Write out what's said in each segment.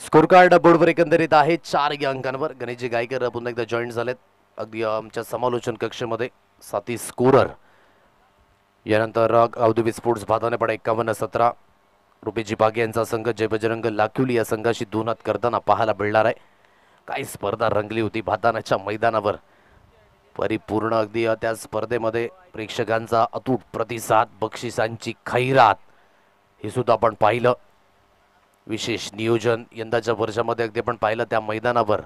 Score card बोर्डवर एकंदरीत आहे 4 या अंकांवर. गणेशजी गायकर पुन्हा एकदा जॉईन झालेत अगदी आमच्या समालोचन कक्षामध्ये. साथी स्कोरर यानंतर औद्योगिक स्पोर्ट्स भादानेपाडा 51-17 रुपेजी बागे यांचा संघ जय बजरंग लाखिवली या संघाशी 2 हात करताना पाहायला मिळणार आहे. काय स्पर्धा रंगली होती भातानाच्या मैदानावर. परिपूर्ण अगदी त्या स्पर्धेमध्ये प्रेक्षकांचा अतूट प्रतिसाद, बक्षिसांची खैरात हे सुद्धा आपण पाहिलं. विशेष नियोजन यंदाच्या वर्षामध्ये अगदी आपण पाहिलं त्या मैदानावर.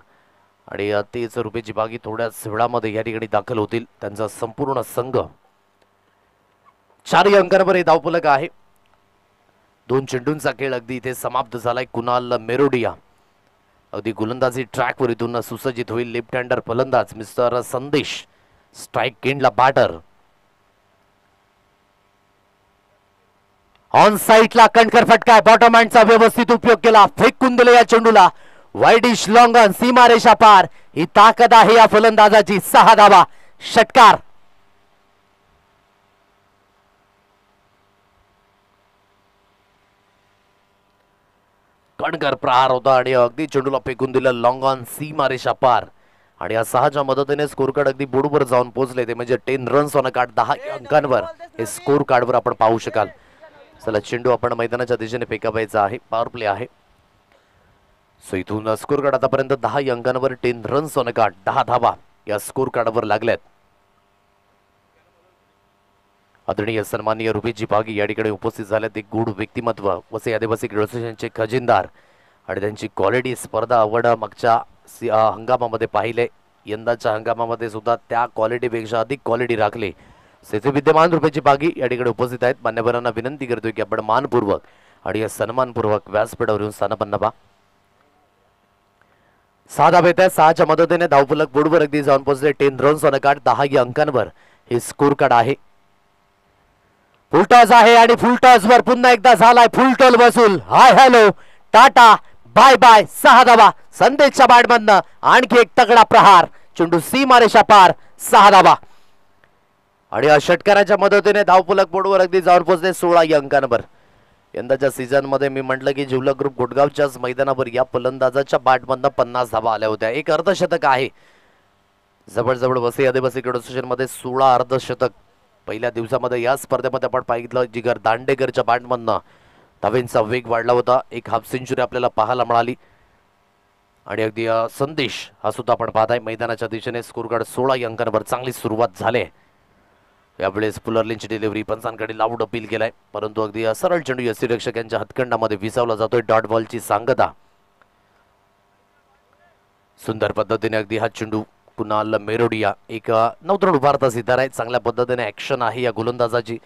आणि तेच रुपेजी बागी थोड्याच वेळामध्ये या ठिकाणी दाखल होतील. त्यांचा संपूर्ण संघ 4 अंकांवर हे धावफलक आहे. 2 चेंडूंचा खेळ अगदी इथे समाप्त झालाय. कुणाल मेरोडिया अगदी गोलंदाजी ट्रॅकवर इथून सुसज्जित होईल. लेफ्ट हँडर फलंदाज मिस्टर संदेश स्ट्राइक एंडला बॅटर. ऑन साइडला कणखर फटका. बॉटम हँडचा व्यवस्थित उपयोग केला. फेकून दिले या चेंडूला. वाईडिश लॉंग ऑन, सीमारेषा पार. ही ताकद आहे या फलंदाजाची. 6 धावा, षटकार. कणकर प्रहार होता आणि अगदी चेंडूला फेकून दिलं लॉंग ऑन, सीमारेषा पार. आणि या 6च्या मदतीने स्कोर कार्ड अगदी बोर्डवर जाऊन पोहोचले. ते म्हणजे 10 रन्स ऑन अ कार्ड. 10 अंकांवर हे स्कोर कार्डवर आपण पाहू शकाल. चला चेंडू आपण मैदानाच्या दिशेने फेकावायचा आहे. पॉवर प्ले आहे. सो इथून स्कोर कार्ड आतापर्यंत 10 अंकांवर 10 रन्स ऑन अ कार्ड. 10 धावा या स्कोर कार्डवर लागल्यात. आदरणीय सन्माननीय रुपेजी बागी या ठिकाणी उपस्थित झाल्यात. एक गूढ व्यक्तिमत्व, वसई आदिवासी क्रीडा असोसिएशनचे खजिनदार आणि त्यांची क्वालिटी स्पर्धा आवड मागच्या हंगामामध्ये पाहिले. यंदाच्या हंगामामध्ये सुद्धा त्या क्वालिटीपेक्षा अधिक क्वालिटी राखली. सेतू विद्यमान रुपेजी बागी या ठिकाणी उपस्थित आहेत. मान्यवरांना विनंती करतोय की आपण मानपूर्वक आणि सन्मानपूर्वक व्यासपीठावर येऊन स्थानपन्न व्हा. 6 धावा येत आहेत. 6च्या मदतीने धावफलक बोर्डवर अगदी जाऊन पोहोचले. 10 रन्स ऑन अ कार्ड. 10 या अंकांवर हे स्कोर कार्ड आहे. फुलटॉस आहे आणि फुलटॉसवर पुन्हा एकदा झालाय फुलटॉल वसूल. Hi hello tata bye bye. 6 धावा संदेशच्या बॅटमधनं. आणखी एक तगडा प्रहार. चेंडू सीमारेषा पार. 6 धावा आणि या षटकाराच्या मदतीने धावफलक बोर्डवर अगदी जाऊन पोहोचले 16 या अंकांवर. यंदाच्या सीझन मध्ये मी म्हटलं की जिल्हा ग्रुप गुडगावच्याच मैदानावर या फलंदाजाच्या बॅटमधनं 50 धावा आल्या होत्या. एक अर्धशतक आहे. जवळजवळ वसई आदिवासी क्रीडा असोसिएशन मध्ये 16 अर्धशतक पहिल्या दिवसामध्ये या स्पर्धेमध्ये आपण पाहिलं. जिगर दांडेकरच्या बॅटमधनं धावेंचा वेग वाढला होता. एक हाफ सेंचुरी आपल्याला पाहायला मिळाली. आणि अगदी संदेश हा सुद्धा आपण पाहताय मैदानाच्या दिशेने. स्कोर कार्ड 16 या अंकांवर. चांगली सुरुवात झाली. यावेळेस पुलरलिनची डिलिव्हरी पंचांकडे लावूड अपील केलाय, परंतु अगदी सरळ चेंडू यष्टीरक्षकांच्या हातखंडामध्ये विसावला जातोय. डॉट बॉलची सांगता. सुंदर पद्धतीने अगदी हा चेंडू कुणाल मेरोडिया एक नवतरुण उभारता सितारा आहे. चांगल्या पद्धतीने ऍक्शन आहे या गोलंदाजाची.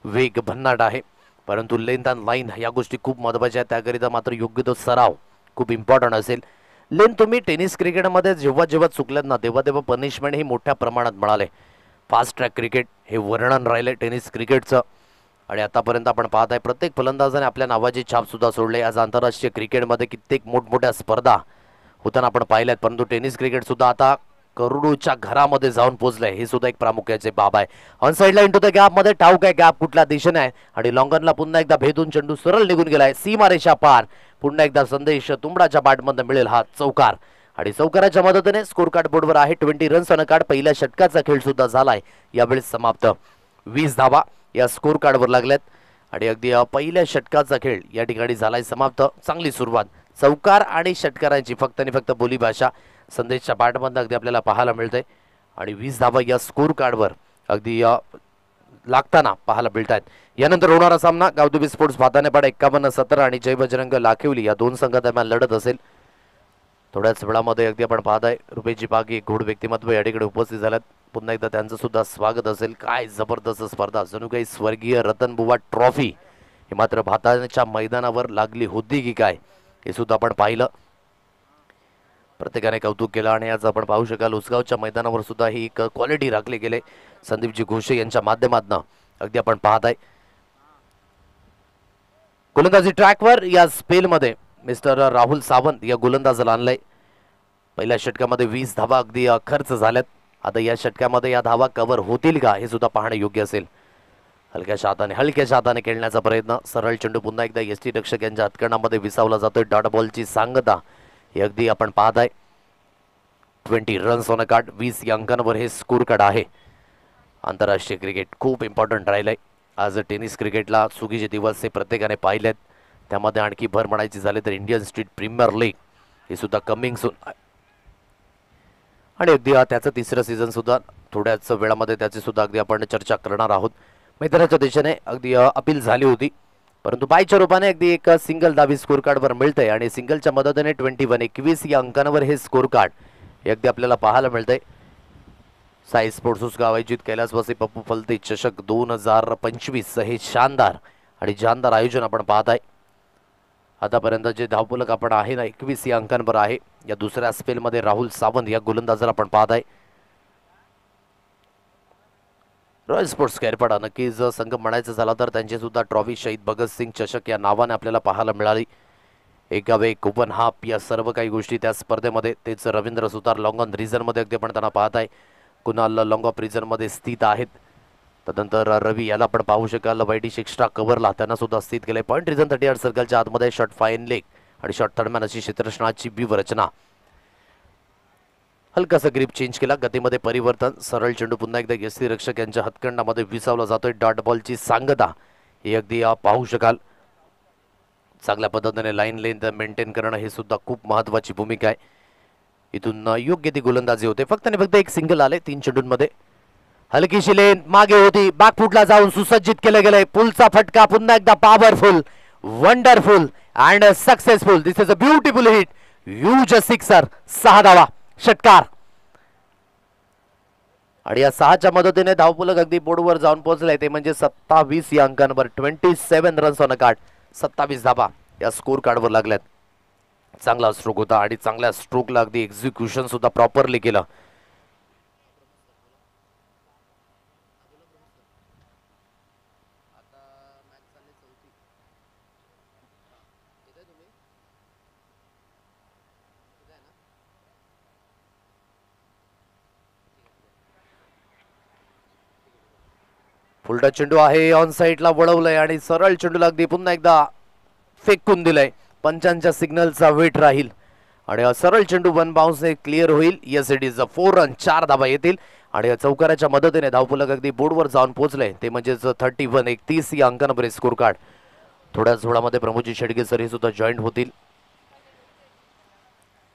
वेग भन्नाट आहे, परंतु लेंथ अँड लाईन या गोष्टी खूप महत्वाच्या आहेत. त्याकरिता मात्र योग्य तो सराव खूप इम्पॉर्टंट असेल. लेन तुम्ही टेनिस क्रिकेटमध्ये जेव्हा जेव्हा चुकल्यात ना तेव्हा तेव्हा पनिशमेंट ही मोठ्या प्रमाणात मिळाले. फास्ट ट्रॅक क्रिकेट हे वर्णन राहिले टेनिस क्रिकेटचं. आणि आतापर्यंत आपण पाहत आहे प्रत्येक फलंदाजाने आपल्या नावाची छाप सुद्धा सोडले. आज आंतरराष्ट्रीय क्रिकेटमध्ये कित्येक मोठमोठ्या स्पर्धा होताना आपण पाहिल्यात, परंतु टेनिस क्रिकेट सुद्धा आता करोडोच्या घरामध्ये जाऊन पोहोचलंय. हे सुद्धा एक प्रामुख्याचे बाब आहे. ऑन साइडला इंटू द गॅप मध्ये ठाऊक आहे गॅप कुठल्या दिशेने आहे. आणि लॉंगनला पुन्हा एकदा भेदून चेंडू सरळ निघून गेलाय. सीमारेषा पार. पुन्हा एकदा संदेश तुंबडाच्या बॅटमध्ये मिळेल हा चौकार. आणि चौकाराच्या मदतीने स्कोर कार्ड बोर्डवर आहे 20 रन्स ऑन अ कार्ड. पहिल्या षटकाचा खेळ सुद्धा झालाय यावेळेस समाप्त. 20 धावा या स्कोर कार्डवर लागल्यात. आणि अगदी पहिल्या षटकाचा खेळ या ठिकाणी झालाय समाप्त. चांगली सुरुवात. चौकार आणि षटकारांची फक्त आणि फक्त बोलीभाषा संदेशच्या बॅटमध्ये अगदी आपल्याला पाहायला मिळते. आणि 20 धावा या स्कोर कार्डवर अगदी लागताना पाहायला मिळत आहेत. यानंतर होणारा सामना औद्योगिक स्पोर्ट्स भातानेपाडा 51-17 आणि जय बजरंग लाखिवली या दोन संघादरम्यान लढत असेल. थोड्याच वेळामध्ये अगदी आपण पाहताय रुपेजी बागी घोड व्यक्तिमत्व या ठिकाणी उपस्थित झाल्यात. पुन्हा एकदा त्यांचं सुद्धा स्वागत असेल. काय जबरदस्त स्पर्धा. जणू काही स्वर्गीय रतनबुवा ट्रॉफी ही मात्र भाताच्या मैदानावर लागली होती की काय हे सुद्धा आपण पाहिलं. प्रत्येकाने कौतुक केलं. आणि आज आपण पाहू शकाल उसगावच्या मैदानावर सुद्धा ही एक क्वालिटी राखली गेले संदीपजी घोषे यांच्या माध्यमातून. अगदी आपण पाहताय गोलंदाजी ट्रॅकवर या स्पेलमध्ये मिस्टर राहुल सावंत या गोलंदाजाला आणलंय. पहिल्या षटकामध्ये 20 धावा अगदी खर्च झाल्यात. आता या षटकामध्ये या धावा कव्हर होतील का हे सुद्धा पाहणे योग्य असेल. हलक्याच्या हाताने खेळण्याचा प्रयत्न. सरळ चेंडू पुन्हा एकदा यष्टी रक्षक यांच्या हातकणामध्ये विसावला जातोय. डॉट बॉलची सांगता ही अगदी आपण पाहत आहे. 20 रन्स ऑन अ कार्ड, 20 या अंकांवर हे स्कोर कार्ड आहे. आंतरराष्ट्रीय क्रिकेट खूप इम्पॉर्टंट राहिलंय आज. टेनिस क्रिकेटला सुगीचे दिवस हे प्रत्येकाने पाहिलेत. त्यामध्ये आणखी भर म्हणायची झाली तर इंडियन स्ट्रीट प्रीमियर लीग हे सुद्धा कमिंग सून, आणि अगदी त्याचं तिसरं सीझन सुद्धा थोड्याच वेळामध्ये त्याची सुद्धा अगदी आपण चर्चा करणार आहोत. मैदानाच्या दिशेने अगदी अपील झाली होती, परंतु बायच्या रूपाने अगदी एक सिंगल दाबी स्कोर कार्डवर मिळतंय आणि सिंगलच्या मदतीने 21 या अंकांवर हे स्कोर कार्ड हे अगदी आपल्याला पाहायला मिळतंय. साई स्पोर्ट्स गाव आयोजित कैलासवासी पप्पू फलते चषक 2025 हे शानदार आणि जानदार आयोजन आपण पाहत आहे. आतापर्यंत जे धावफलक आपण आहे ना 21 या अंकांवर आहे. या दुसऱ्या स्पेलमध्ये राहुल सावंत या गोलंदाजाला आपण पाहत आहे. रॉयल स्पोर्ट्स कैरपाडा नक्कीच संघ म्हणायचं झाला तर त्यांची सुद्धा ट्रॉफी शहीद भगतसिंग चषक या नावाने आपल्याला पाहायला मिळाली. एकावे कुपन हाफ या सर्व काही गोष्टी त्या स्पर्धेमध्ये. तेच रवींद्र सुतार लॉंग ऑन रिझनमध्ये अगदी आपण त्यांना पाहत आहे. कुणाल लॉंग ऑफ रिझनमध्ये स्थित आहेत. तदनंतर रवी याला आपण पाहू शकाल वाईटिश एक्स्ट्रा कव्हरला त्यांना सुद्धा स्थित केले. पॉईंट रिझन 38 सर्कलच्या आतमध्ये शॉट फाईन लेग आणि शॉट थर्डमॅन अशी क्षेत्ररक्षणाची व्यूहरचना. हलकासा ग्रीप चेंज केला, गतीमध्ये परिवर्तन. सरळ चेंडू पुन्हा एकदा यष्टी रक्षक यांच्या हातखंडामध्ये विसावला जातोय. डॉट बॉलची सांगता ही अगदी पाहू शकाल. चांगल्या पद्धतीने लाईन लेंथ मेंटेन करणं हे सुद्धा खूप महत्त्वाची भूमिका आहे. इथून योग्य ती गोलंदाजी होते. फक्त आणि फक्त एक सिंगल आले 3 चेंडूंमध्ये. हलकीशी लेन मागे होती, बॅकफुटला जाऊन सुसज्जित केलं गेलंय. पुलचा फटका पुन्हा एकदा powerful, wonderful and successful. This is a beautiful hit, huge sixer. 6 धावा, षटकार. आणि या 6च्या मदतीने धावफलक अगदी बोर्डवर जाऊन पोहोचलाय. ते म्हणजे 27 या अंकांवर 27 रन्स ऑन अ कार्ड. 27 धावा या स्कोर कार्डवर लागल्यात. चांगला स्ट्रोक होता आणि चांगल्या स्ट्रोकला अगदी एक्झिक्युशन सुद्धा प्रॉपरली केलं. फुलटा चेंडू आहे, ऑन साईडला वळवलंय आणि सरळ चेंडूला अगदी पुन्हा एकदा फेकून दिलंय. पंचांच्या सिग्नलचा वेट राहील आणि सरळ चेंडू 1 बाउन्सने क्लिअर होईल. येस इट इज 4 रन, 4 धावा येतील आणि चौकाराच्या मदतीने धावफलक अगदी बोर्डवर जाऊन पोहोचले. ते म्हणजेच 31 या अंकांवर स्कोर कार्ड. थोड्याच वेळामध्ये प्रमोदजी शेडगे सर हे सुद्धा जॉईंट होतील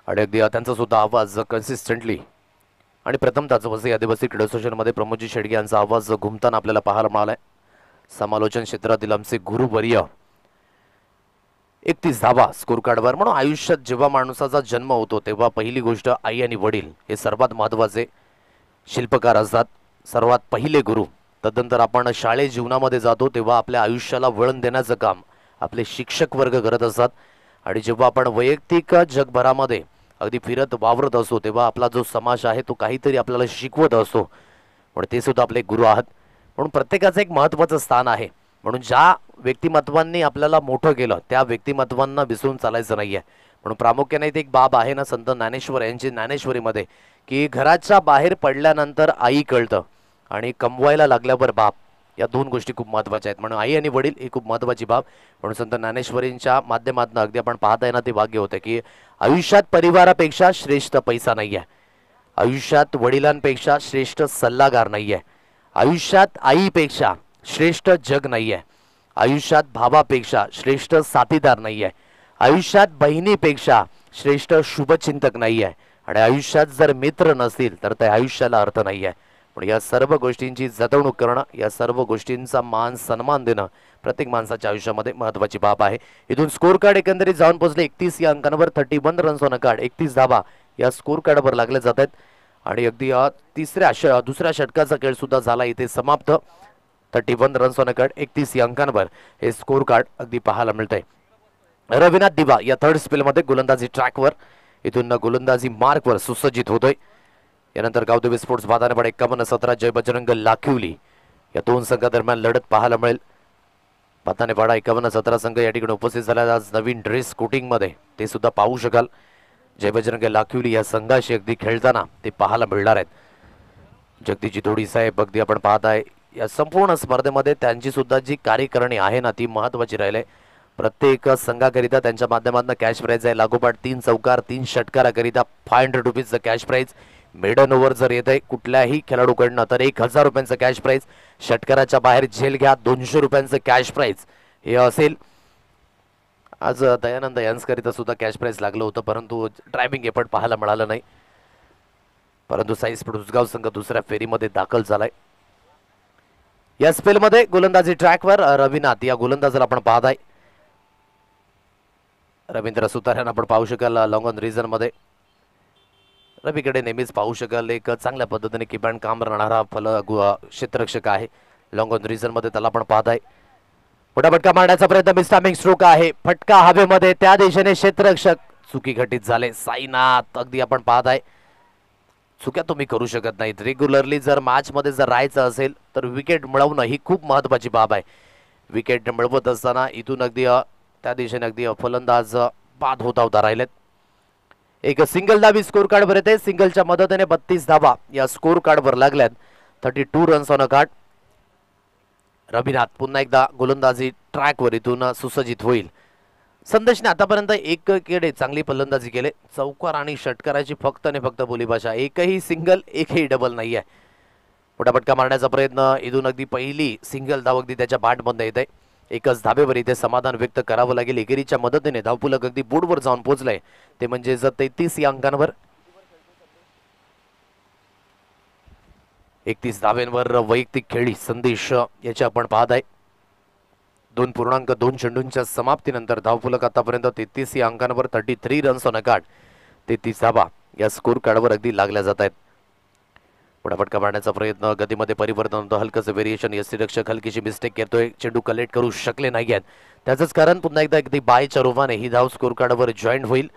आणि अगदी त्यांचा सुद्धा आवाज कन्सिस्टंटली आणि प्रथमतःच वसई आदिवासी क्रीडा असोसिएशनमध्ये प्रमोदजी शेडगे यांचा आवाज घुमताना आपल्याला पाहायला मिळालाय. समालोचन क्षेत्रातील आमचे गुरुवर्य. 31 धावा स्कोर कार्डवर. म्हणून आयुष्यात जेव्हा माणसाचा जन्म होतो तेव्हा पहिली गोष्ट आई आणि वडील हे सर्वात महत्त्वाचे शिल्पकार असतात, सर्वात पहिले गुरु. तदनंतर आपण शाळेत जीवनामध्ये जातो तेव्हा आपल्या आयुष्याला वळण देण्याचं काम आपले शिक्षक वर्ग करत असतात. आणि जेव्हा आपण वैयक्तिक जगभरामध्ये अगदी फिरत वावरत असतो तेव्हा आपला जो समाज आहे तो काहीतरी आपल्याला शिकवत असतो, पण ते सुद्धा आपले गुरु आहात. म्हणून प्रत्येकाचं एक महत्त्वाचं स्थान आहे. म्हणून ज्या व्यक्तिमत्वांनी आपल्याला मोठं केलं त्या व्यक्तिमत्वांना विसरून चालायचं नाहीये. म्हणून प्रामुख्याने इथे एक बाब आहे ना संत ज्ञानेश्वर यांची ज्ञानेश्वरीमध्ये की घराच्या बाहेर पडल्यानंतर आई कळतं आणि कमवायला लागल्यावर बाप, या 2 गोष्टी खूप महत्त्वाच्या आहेत. म्हणून आई आणि वडील ही खूप महत्त्वाची बाब. म्हणून संत ज्ञानेश्वरींच्या माध्यमातून अगदी आपण पाहताय ना ते वाक्य होतं की आयुष्यात परिवारापेक्षा श्रेष्ठ पैसा नाही आहे, आयुष्यात वडिलांपेक्षा श्रेष्ठ सल्लागार नाही आहे, आयुष्यात आईपेक्षा श्रेष्ठ जग नाही आहे, आयुष्यात भावापेक्षा श्रेष्ठ साथीदार नाही आहे, आयुष्यात बहिणीपेक्षा श्रेष्ठ शुभचिंतक नाही आहे आणि आयुष्यात जर मित्र नसतील तर त्या आयुष्याला अर्थ नाही आहे. पण या सर्व गोष्टींची जतवणूक करणं, या सर्व गोष्टींचा मान सन्मान देणं प्रत्येक माणसाच्या आयुष्यामध्ये महत्त्वाची बाब आहे. इथून स्कोर कार्ड एकंदरीत जाऊन पोहोचले 31 या अंकांवर. 31 रन्स ऑन अ कार्ड, 31 धावा या स्कोर कार्डवर लागले जात आहेत आणि अगदी दुसऱ्या षटकाचा खेळ सुद्धा झाला इथे समाप्त. 31 रन्स ऑन अ कार्ड, 31 या अंकांवर हे स्कोर कार्ड अगदी पाहायला मिळतंय. रविनाथ दिवा या थर्ड स्पेलमध्ये गोलंदाजी ट्रॅकवर, इथून गोलंदाजी मार्कवर सुसज्जित होतोय. यानंतर गावदेवी स्पोर्ट्स बादानेपाडा 51-17 जय बजरंग लाखिवली या 2 संघादरम्यान लढत पाहायला मिळेल. बादानेपाडा 51-17 संघ या ठिकाणी उपस्थित झाला आज नवीन ड्रेस कोटिंगमध्ये, ते सुद्धा पाहू शकाल. जय बजरंग लाखिवली या संघाशी अगदी खेळताना ते पाहायला मिळणार आहेत. जगदीची थोडी साहेब अगदी आपण पाहत आहे या संपूर्ण स्पर्धेमध्ये त्यांची सुद्धा जी कार्यकारिणी आहे ना ती महत्त्वाची राहिली आहे. प्रत्येक संघाकरिता त्यांच्या माध्यमातून कॅश प्राइज आहे. लागोपाठ 3 चौकार 3 षटकाराकरिता 500 रुपीजचं कॅश प्राइज. मेडन ओव्हर जर येत आहे कुठल्याही खेळाडूकडनं तर 1000 रुपयांचं कॅश प्राइज. षटकाराच्या बाहेर झेल घ्या 200 रुपयांचं कॅश प्राइज हे असेल. आज दयानंद यांकरिता सुद्धा कॅश प्राइज लागलं होतं परंतु ड्रायव्हिंग एफर्ट पाहायला मिळालं नाही. परंतु साई स्पोर्ट्स उसगाव संघ दुसऱ्या फेरीमध्ये दाखल झालाय. या स्पेलमध्ये गोलंदाजी ट्रॅकवर रविनाथ या गोलंदाजाला आपण पाहत आहे. रवींद्र सुतार यांना आपण पाहू शकाल लॉंग ऑन रिझन मध्ये. रवीकडे नेहमीच पाहू शकाल एक चांगल्या पद्धतीने किपॅन काम राहणारा क्षेत्ररक्षक आहे. लॉंग ऑन रिझन मध्ये त्याला आपण पाहत आहे. मोठा फटका मारण्याचा प्रयत्न मिस्टामिंग स्ट्रोक आहे. फटका हवेमध्ये त्या दिशेने क्षेत्ररक्षक चुकी घटित झाले. साईनाथ अगदी आपण पाहत आहे चुक्या तुम्ही करू शकत नाहीत. रेग्युलरली जर मॅच मध्ये जर राहायचं असेल तर विकेट मिळवणं ही खूप महत्त्वाची बाब आहे. विकेट मिळवत असताना इथून अगदी त्या दिशेने अगदी फलंदाज बाद होता राहिलेत. एक सिंगल धाबी स्कोर कार्ड वर येते. सिंगलच्या मदतीने 32 धावा या स्कोर कार्ड वर लागल्यात. 32 runs on a card. Ravinath पुन्हा एकदा गोलंदाजी ट्रॅक वर इथून सुसज्जित होईल. संदेशने आतापर्यंत एकेकडे चांगली फलंदाजी केले. चौकार आणि षटकाराची फक्त आणि फक्त बोलीभाषा. एकही सिंगल एकही डबल नाही आहे. मोठा फटका मारण्याचा प्रयत्न इथून अगदी पहिली सिंगल धाव अगदी त्याच्या बॅटमध्ये येते. एकच धाबेवर इथे समाधान व्यक्त करावं लागेल. एकेरीच्या मदतीने धावफलक अगदी बोर्डवर जाऊन पोहोचलंय ते म्हणजे 33 या अंकांवर. 31 धाब्यांवर वैयक्तिक खेळी संदेश याची आपण पाहत आहे. 2.2 चेंडूंच्या समाप्तीनंतर धावफलक आतापर्यंत 33 या अंकांवर 33 रन्स ऑन अ कार्ड. 33 धाबा या स्कोर कार्डवर अगदी लागल्या जात आहेत. मोठा फटका मारण्याचा प्रयत्न गतीमध्ये परिवर्तन होतं. हलकंसं व्हेरिएशन. यष्टीरक्षक हलकीशी मिस्टेक करतोय. चेंडू कलेक्ट करू शकले नाहीयेत. त्याचंच कारण पुन्हा एकदा अगदी बायच्या रूपाने ही धाव स्कोर कार्डवर जॉईंट होईल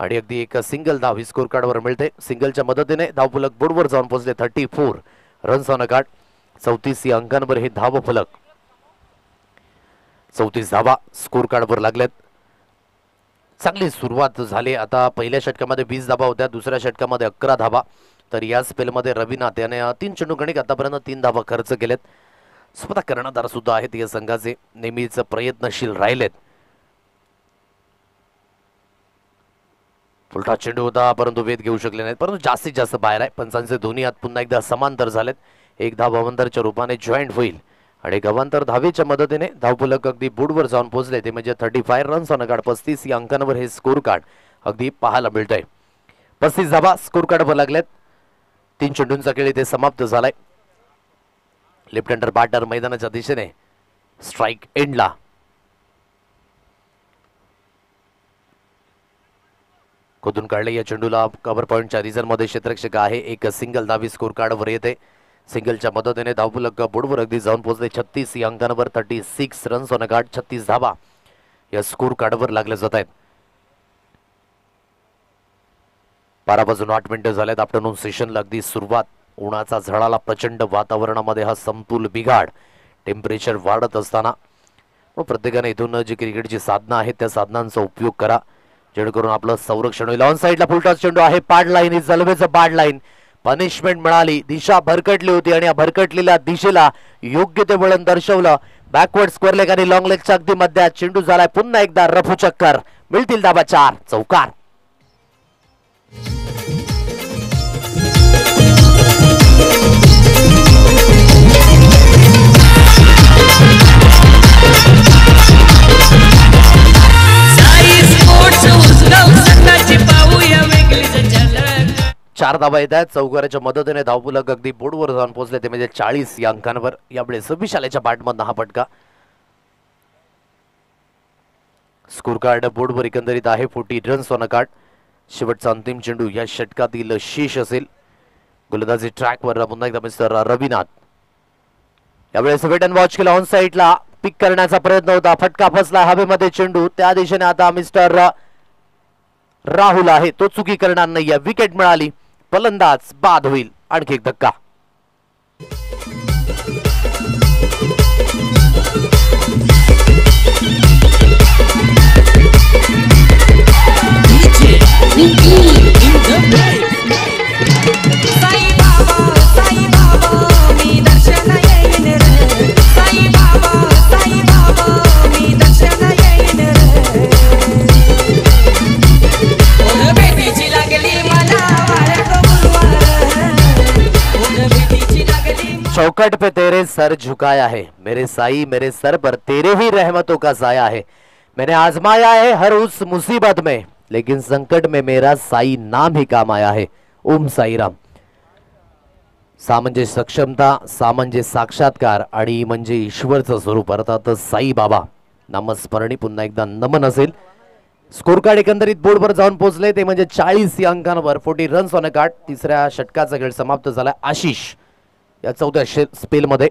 आणि अगदी एक सिंगल धाव ही स्कोर कार्डवर मिळते. सिंगलच्या मदतीने धावफलक बोर्डवर जाऊन पोहोचले. 34 रन्स ऑन अ कार्ड. 34 या अंकांवर हे धावफलक. 34 धावा स्कोर कार्डवर लागल्यात. चांगली सुरुवात झाली. आता पहिल्या षटकामध्ये 20 धावा होत्या. दुसऱ्या षटकामध्ये 11 धावा. तर या स्पेलमध्ये रविनाथ याने 3 चेंडू गणिक आतापर्यंत 3 धावा खर्च केलेत. स्वतः कर्णधार सुद्धा आहेत या संघाचे. नेहमीच प्रयत्नशील राहिलेत. उलटा चेंडू होता परंतु वेध घेऊ शकले नाहीत. परंतु जास्तीत जास्त बाहेर आहे. पंचांचे दोन्ही हात पुन्हा एकदा समांतर झालेत. एक धाव अवंतरच्या रूपाने जॉईंट होईल आणि गवांतर धावेच्या मदतीने धावफलक अगदी बोर्डवर जाऊन पोहोचले ते म्हणजे 35 रन्स ऑन अ कार्ड. 35 या अंकांवर हे स्कोर कार्ड अगदी पाहायला मिळतंय. 35 धावा स्कोर कार्डवर लागल्यात. 3 चेंडूंचा खेळ इथे समाप्त झालाय. लेफ्ट हँडर बॅटर मैदानाच्या दिशेने स्ट्राइक एंडला. खोदून काढले या चेंडूला. कव्हर पॉइंटच्या रिझन मध्ये क्षेत्ररक्षक आहे. एक सिंगल धावी स्कोर कार्डवर येते. सिंगलच्या मदतीने धावफलक बोर्डवर अगदी जाऊन पोहोचले. 36 या अंकांवर 36 रन्स ऑन अ कार्ड. 36 धावा या स्कोर कार्डवर लागल्या जात आहेत. 12 वाजून 8 मिनिटं झाल्यात. आफ्टरनून सेशनला अगदी सुरुवात. उन्हाचा झळाला. प्रचंड वातावरणामध्ये हा समतोल बिघाड. टेम्परेचर वाढत असताना प्रत्येकाने इथून जी क्रिकेटची साधनं आहेत त्या साधनांचा उपयोग करा जेणेकरून आपलं संरक्षण होईल. ऑन साईडला फुलटॉस चेंडू आहे. पाड लाईन ही जलवेचं पाड लाईन. पनिशमेंट मिळाली. दिशा भरकटली होती आणि या भरकटलेल्या दिशेला योग्य ते वळण दर्शवलं. बॅकवर्ड स्क्वेअर लेग आणि लॉंग लेगच्या अगदी मध्यात चेंडू झालाय पुन्हा एकदा रफू चक्कर. मिळतील धाबा 4 चौकार. चार धावा येत आहेत. चौकाराच्या मदतीने धावफलक अगदी बोर्डवर जाऊन पोहोचले ते म्हणजे 40 या अंकांवर. यावेळी 26 शालेच्या बॅटमधनं हा फटका. स्कोर कार्ड बोर्डवर एकंदरीत आहे 40 रन्स ऑन अ कार्ड. शेवटचा अंतिम चेंडू या षटकातील शेष असेल. गोलंदाजी ट्रॅकवर पुन्हा एकदा मिस्टर रविनाथ. यावेळेस वेट अँड वॉच केला. ऑन साईडला पिक करण्याचा प्रयत्न होता. फटका फसला हवेमध्ये चेंडू. त्या दिशेने आता मिस्टर राहुल आहे तो चुकी करणार नाही. विकेट मिळाली. फलंदाज बाद होईल. आणखी एक धक्का. साई बाबा मी दर्शन येईन चौखट पे तेरे सर झुकाया है मेरे साई, मेरे सर पर तेरे ही रहमतों का साया है। मैंने आजमाया है हर उस मुसीबत में, लेकिन संकट में मेरा साई नाम ही काम आया है। ओम साईराम। सामंजस्य सक्षमता, सामंजस्य साक्षात्कार आणि म्हणजे ईश्वरचं स्वरूप अर्थात साई बाबा नामस्मरणी पुन्हा एकदा नमन असेल। स्कोर कार्ड एकंदरीत बोर्डवर जाऊन पोहोचले ते म्हणजे 40 या अंकांवर 40 रन्स ऑन अ कार्ड। तिसऱ्या षटकाचा खेळ समाप्त झाला। आशिष या चौथ्या स्पेलमध्ये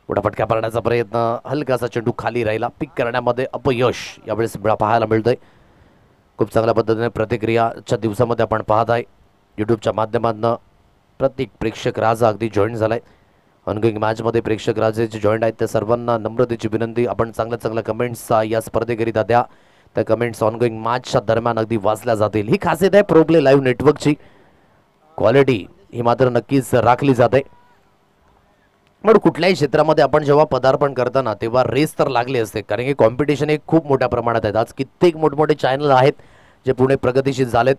मोठा फटका मारण्याचा प्रयत्न, हलकासा चेंडू खाली राहिला, पिक करण्यामध्ये अपयश यावेळेस पाहायला मिळतंय। खूप चांगल्या पद्धतीने प्रतिक्रियाच्या दिवसामध्ये आपण पाहत आहे यूट्यूबच्या माध्यमातून प्रत्येक प्रेक्षक राजा अगदी जॉईन झालाय। ऑनगोइंग मॅच मध्ये प्रेक्षक राजे जे जॉईन आहेत त्या सर्वांना नम्रतेची विनंती, आपण चांगल्या कमेंट्स या स्पर्धेकरिता द्या। त्या कमेंट्स ऑनगोइंग मॅचच्या दरम्यान अगदी वाचल्या जातील। ही खासियत आहे प्रो प्ले लाईव्ह नेटवर्कची, क्वालिटी ही मात्र नक्कीच राखली जाते। पण कुठल्याही क्षेत्रामध्ये आपण जेव्हा पदार्पण करताना तेव्हा रेस तर लागली असते, कारण की कॉम्पिटिशन एक खूप मोठ्या प्रमाणात आहे। आज कित्येक मोठमोठे चॅनल आहेत जे पुणे प्रगतीशील झालेत।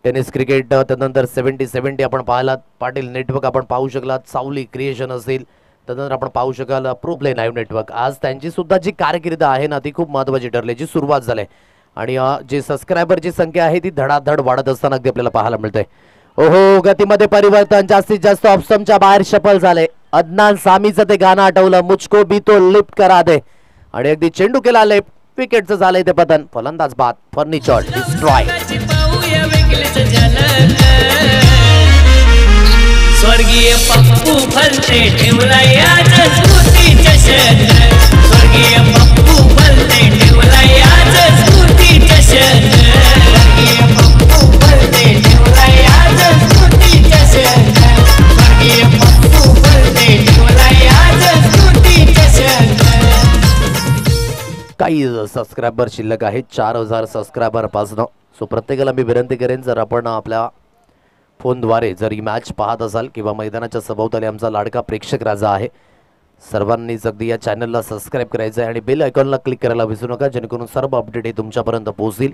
टेनिस, क्रिकेट, त्यानंतर 70 आपण पाहिलात, पाटील नेटवर्क आपण पाहू शकलात, सावली क्रिएशन असेल, त्यानंतर आपण पाहू शकाल प्रो प्ले लाईव्ह नेटवर्क। आज त्यांची सुद्धा जी कारकीर्द आहे ना ती खूप महत्त्वाची ठरल्याची सुरुवात झाली आणि जे सबस्क्रायबरची संख्या आहे ती धडाधड वाढत असताना अगदी आपल्याला पाहायला मिळते। ओहो, गतीमध्ये परिवर्तन, जास्तीत जास्त ऑप्शनच्या बाहेर शफल झाले। अदनान सामीचं ते गाणं आठवलं, मुझको भी तो लिफ्ट करा दे, आणि अगदी चेंडू केला लेफ्ट, विकेटचं झालंय ते पतन। फलंदाज बाद, फर्निचर डिस्ट्रॉय। स्वर्गीय पप्पू फलते ठेवलाय आज स्फूर्तीच्या शहर, स्वर्गीय पप्पू फलते ठेवलाय आज स्फूर्तीच्या शहर, स्वर्गीय पप्पू फलते ठेवलाय आज स्फूर्तीच्या शहर, स्वर्गीय पप्पू फलते ठेवलाय आज स्फूर्तीच्या शहर। काही सबस्क्रायबर शिल्लक आहेत 4000 सबस्क्रायबर पासून। सो प्रत्येकाला मी विनंती करेन, जर आपण आपल्या फोनद्वारे जर ही मॅच पाहत असाल किंवा मैदानाच्या सभोवताली आमचा लाडका प्रेक्षक राजा आहे, सर्वांनीच अगदी या चॅनलला सबस्क्राईब करायचं आहे आणि बेल आयकॉनला क्लिक करायला विसरू नका, जेणेकरून सर्व अपडेट हे तुमच्यापर्यंत पोहोचतील।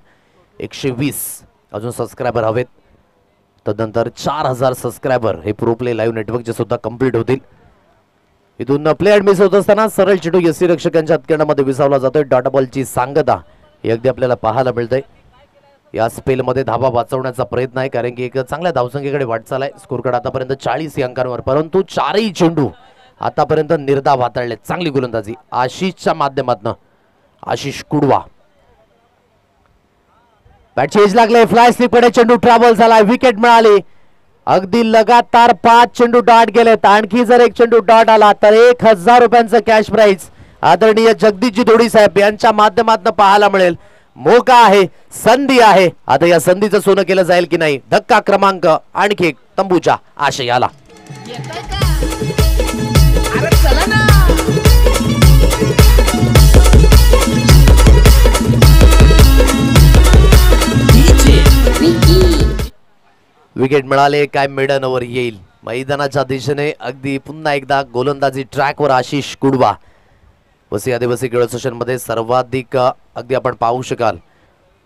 120 अजून सबस्क्रायबर हवेत, तदनंतर 4000 सबस्क्रायबर हे प्रो प्ले लाईव्ह नेटवर्कचे सुद्धा कंप्लीट होतील। इथून प्ले अँड मिस होत असताना सरळ चेंडू यसी रक्षकांच्या हातकंडामध्ये विसावला जातोय। डॉट बॉलची सांगता हे अगदी आपल्याला पाहायला मिळतंय। या स्पेलमध्ये धावा वाचवण्याचा प्रयत्न आहे, कारण की एक चांगल्या धावसंख्येकडे वाटचाल आहे। स्कोर कार्ड आतापर्यंत 40 या अंकांवर, परंतु चारही चेंडू आतापर्यंत निर्धाव हाताळले। चांगली गोलंदाजी आशिषच्या माध्यमातून, आशिष कुडवा बॅट चेंज लागले, फ्लाय स्लिपकडे चेंडू ट्रॅव्हल झाला, विकेट मिळाली। अगदी लगातार 5 चेंडू डॉट गेलेत, आणखी जर एक चेंडू डॉट आला तर 1000 रुपयांचं कॅश प्राइज आदरणीय जगदीशजी धोडी साहेब यांच्या माध्यमातून पाहायला मिळेल। मोका आहे, संधी आहे, आता या संधीचं सोनं केलं जाईल की नाही। धक्का क्रमांक आणखी एक तंबूच्या आशयाला। विकेट मिळाले, काय मिडन ओव्हर येईल मैदानाच्या दिशेने। अगदी पुन्हा एकदा गोलंदाजी ट्रॅकवर आशिष कुडवा। वसी आदिवासी खेळ सेशनमध्ये सर्वाधिक अगदी आपण पाहू शकाल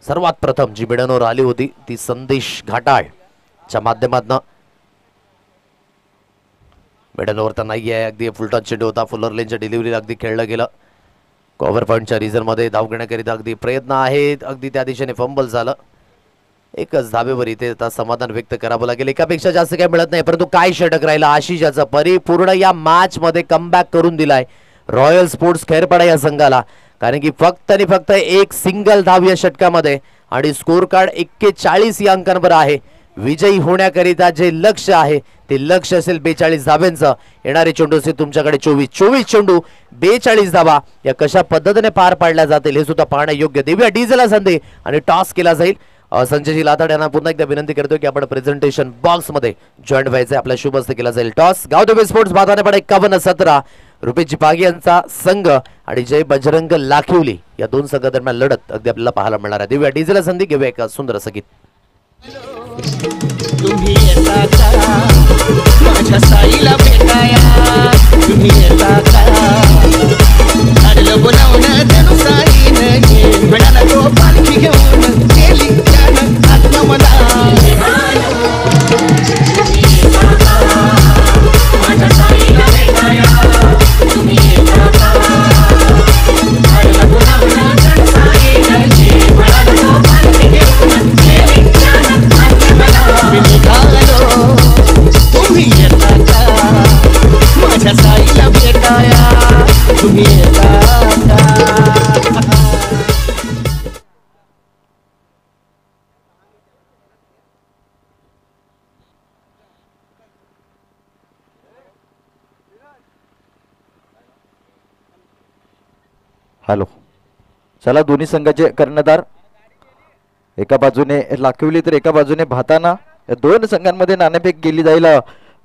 सर्वात प्रथम जी मिडन ओव्हर आली होती ती संदेश घाटाळच्या माध्यमातून। मिडन ओव्हर तर नाही आहे, अगदी फुलटॉस चेंडू होता, फुलर लेनच्या डिलिव्हरीला अगदी खेळलं गेलं। कव्हर पॉईंटच्या रिझनमध्ये धाव घेण्याकरिता अगदी प्रयत्न आहेत, अगदी त्या दिशेने फंबल झालं। एकच धाबेवर इथे आता समाधान व्यक्त करावं लागेल, एकापेक्षा जास्त काही मिळत नाही, परंतु काय षटक राहिला आशिषाचा। परिपूर्ण या मॅच मध्ये कमबॅक करून दिलाय रॉयल स्पोर्ट्स खैरपाडा या संघाला, कारण की फक्त आणि फक्त एक सिंगल धाव या षटकामध्ये आणि स्कोर कार्ड 41 या अंकांवर आहे। विजयी होण्याकरिता जे लक्ष्य आहे ते लक्ष्य असेल 42 धाव्यांचं। येणारे चेंडू असेल तुमच्याकडे 24 चेंडू 42 धावा या कशा पद्धतीने पार पाडल्या जातील हे सुद्धा पाहण्या योग्य। देऊया डीजेला संधी आणि टॉस केला जाईल। संजयजी लाताड यांना पुन्हा एकदा विनंती करतो की आपण प्रेझेंटेशन बॉक्स मध्ये जॉईन व्हायचं, आपल्या शुभ हस्ते केला जाईल टॉस। गावदेवी स्पोर्ट्स बाधाने पडे 51-17 रुपेश पागी यांचा संघ आणि जय बजरंग लाखिवली या दोन संघादरम्यान लढत अगदी आपल्याला पाहायला मिळणार आहे। देऊया डीजेला संधी, घेऊया एक सुंदर असं गीत। तुम्ही येता का माझ्या साईला भेटाया, तुम्ही येता का आडलं बोलावणं धनु साईनं मिळाला तो पालखी घेऊन गेली त्यानं आत्मा मला। माझ्या साईला भेटाया येता का? हॅलो, चला दोन्ही संघाचे कर्णधार एका बाजूने लाखविली तर एका बाजूने भाताना, या दोन संघांमध्ये नाणेफेक केली जाईल.